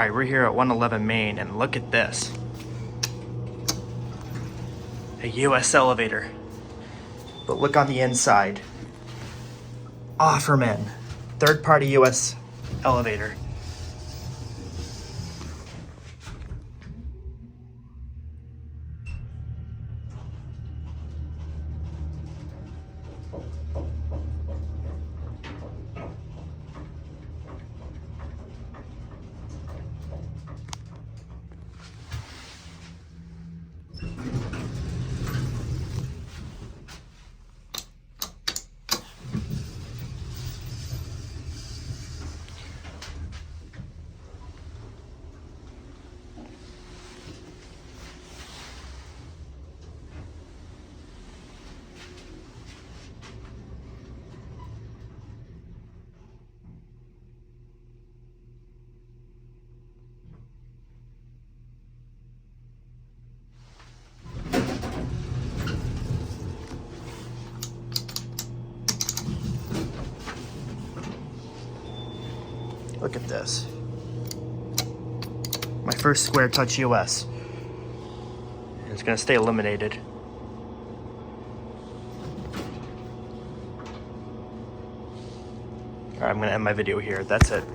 All right, we're here at 111 Main, and look at this. A US elevator. But look on the inside. Offermann, third-party US elevator. Look at this. My first Square Touch US. It's gonna stay illuminated. All right, I'm gonna end my video here. That's it.